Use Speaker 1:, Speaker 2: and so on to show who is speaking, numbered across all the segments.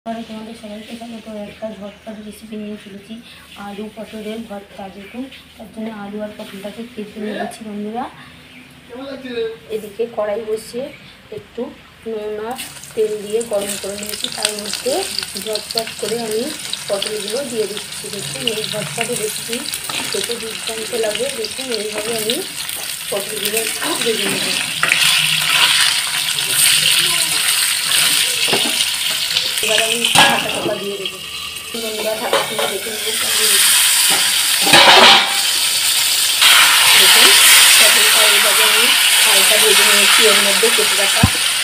Speaker 1: তোমাদের সবাইকে স্বাগত। একটা ঝটপট রেসিপি নিয়ে চলেছি, আলু পটলের ভর্তা। দেখুন, তার জন্য আলু আর পটলটাকে কেটে নিয়েছি বন্ধুরা। এদিকে কড়াই বসিয়ে একটু নুন আর তেল দিয়ে গরম করে নিয়েছি, তার মধ্যে ঝটপট করে আমি পটলগুলো দিয়ে দিচ্ছি। দেখুন, এই ঝটপটের রেসিপি খেতে দুর্দান্ত লাগে। দেখুন, এইভাবে আমি পটলগুলো একটু ভেজে নেব। এবার আমি ঢাকা চাপা দিয়ে দেবো। বন্ধুরা, ঢাকা খুলে দেখে নেব। দেখুন, পটলটা এইভাবে আমি হালকা ভেজে নিয়েছি। এর মধ্যে কেটে রাখা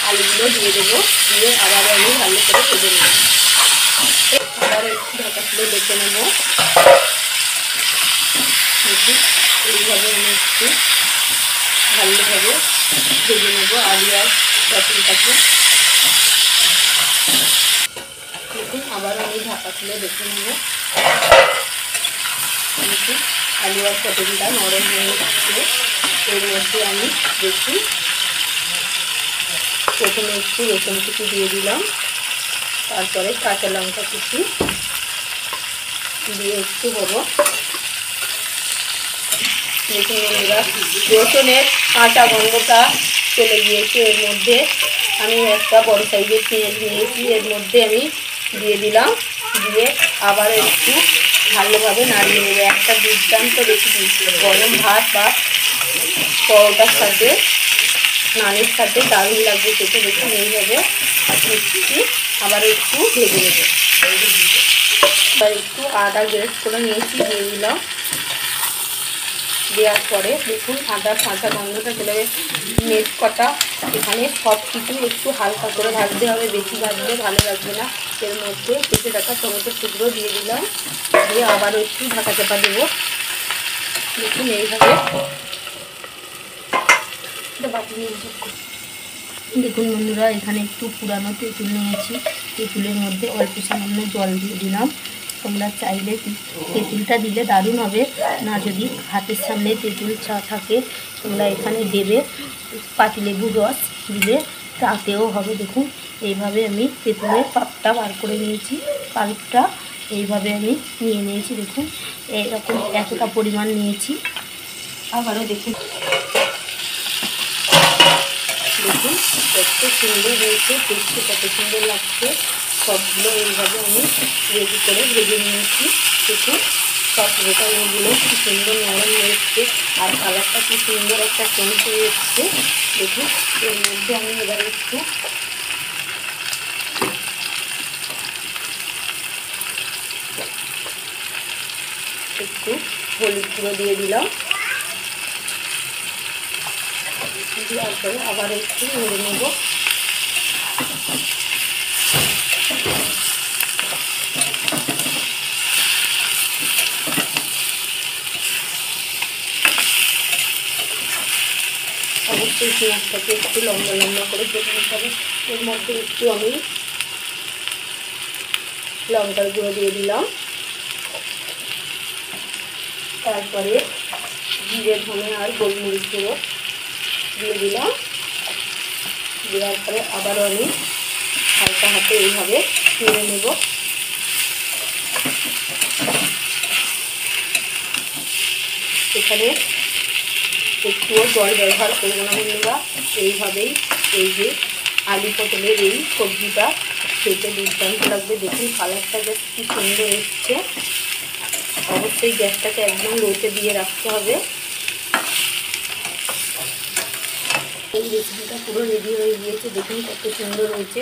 Speaker 1: আলুগুলো দিয়ে দেবো, দিয়ে আবার আমি ভালো করে ভেজে নেব। আবার একটু ঢাকা খুলে দেখে নেব। দেখুন, এইভাবে আমি একটু ভালোভাবে ভেজে নেব আলু আর পটলটাকে। দেখুন, আবার আমি ঢাকা খুলে দেখে নেব। দেখুন, আলু আর পটলটা নরম হয়ে যাচ্ছে। এর মধ্যে আমি দেখি প্রথমে একটু রসুন কুচি দিয়ে দিলাম, তারপরে কাঁচা লঙ্কা কুচি দিয়ে একটু হবো। দেখুন বন্ধুরা, রসুনের কাঁচা গন্ধটা চলে গিয়েছে। এর মধ্যে আমি একটা বড় সাইজের পেঁয়াজ নিয়েছি, এর মধ্যে আমি দিয়ে দিলাম, দিয়ে আবার একটু ভালোভাবে নাড়িয়ে নেবে। একটা দুর্দান্ত রেসিপি গরম ভাত বা পরোটার সাথে, নানের সাথে দারুণ লাগবে খেতে। দেখুন, এইভাবে মিষ্টি আবার একটু ভেজে নেবে। এবার একটু আদা গ্রেট করে নিয়েছি, দিয়ে দিলাম। দেওয়ার পরে দেখুন, আদা কাঁচা গন্ধটা চলে যাবে। মেট কটা এখানে সব কিছু একটু হালকা করে ভাজতে হবে, বেশি ভাজলে ভালো লাগবে না। এর মধ্যে কেটে রাখা টমেটোর টুকরো দিয়ে দিলাম, দিয়ে আবারও একটু ঢাকা চাপা দেবো। দেখুন, এইভাবে দেখুন বন্ধুরা, এখানে একটু পুরানো তেঁতুল নিয়েছি। তেঁতুলের মধ্যে অল্প সামান্য জল দিয়ে দিলাম। তোমরা চাইলে তেঁতুলটা দিলে দারুণ হবে, না যদি হাতের সামনে তেঁতুল থাকে তোমরা এখানে দেবে। পাতিলেবুর রস দিলে তাতেও হবে। দেখুন, এইভাবে আমি তেঁতুলের পাপটা বার করে নিয়েছি। পাল্পটা এইভাবে আমি নিয়ে নিয়েছি। দেখুন, এরকম এতটা পরিমাণ নিয়েছি। আবারও দেখুন, দেখুন কত সুন্দর হয়েছে, দেখতে কত সুন্দর লাগছে। সবগুলো এইভাবে আমি রেডি করে ভেজে নিয়েছি। দেখুন, সব ভেটাগুলো কি সুন্দর নরম হয়েছে, আর কালারটা কি সুন্দর একটা সেন্ট হয়ে এসছে। দেখুন, এর মধ্যে আমি এবার একটু হলুদ গুঁড়ো দিয়ে দিলাম। দেওয়ার পরে আবার একটু নেড়ে নেব। অবশ্যই পেঁয়াজটাকে একটু লম্বা লম্বা করে কেটে নিতে হবে। এর মধ্যে একটু আমি লঙ্কার গুঁড়ো দিয়ে দিলাম, তারপরে জিরে ধনে আর গোলমরিচ গুঁড়ো দিয়ে দিলাম। দেওয়ার পরে আবারও আমি হালকা হাতে এইভাবে নেড়ে নেব। এখানে একটুও জল ব্যবহার করবো না বন্ধুরা। এইভাবেই এই যে আলু পটলের এই সবজিটা খেতে দুর্দান্ত লাগবে। দেখুন, কালারটা জাস্ট কি সুন্দর এসছে। অবশ্যই গ্যাসটাকে একদম লোতে দিয়ে রাখতে হবে। এই রেসিপিটা পুরো রেডি হয়ে গিয়েছে। দেখুন কত সুন্দর হয়েছে।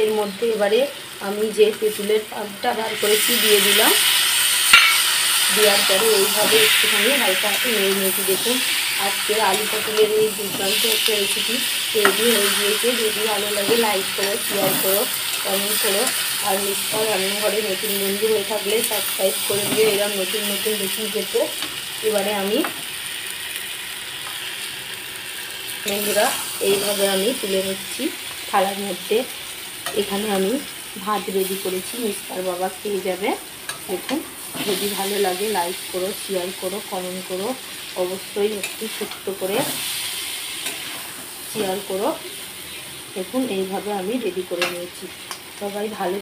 Speaker 1: এর মধ্যে এবারে আমি যে তেঁতুলের পাপটা বার করেছি দিয়ে দিলাম। দেওয়ার পরে এইভাবে একটুখানি হালকা হাতে নেড়ে নিয়েছি। দেখুন, আজকের আলু পটলের এই দুর্দান্ত একটা রেসিপি রেডি হয়ে গিয়েছে। যদি ভালো লাগে লাইক করো, শেয়ার করো, কমেন্ট করো। আর মিস্টার রান্নাঘরে নতুন বন্ধু হয়ে থাকলে সাবস্ক্রাইব করে দিও এরকম নতুন নতুন রেসিপি পেতে। এবারে আমি বন্ধুরা এইভাবে আমি তুলে নিচ্ছি থালার মধ্যে। এখানে আমি ভাত রেডি করেছি, মিস্টার বাবা খেয়ে যাবে। দেখুন, যদি ভালো লাগে লাইক করো, শেয়ার করো, কমেন্ট করো। অবশ্যই একটু ছোট্ট করে শেয়ার করো। দেখুন, এইভাবে আমি রেডি করে নিয়েছি। সবাই ভালো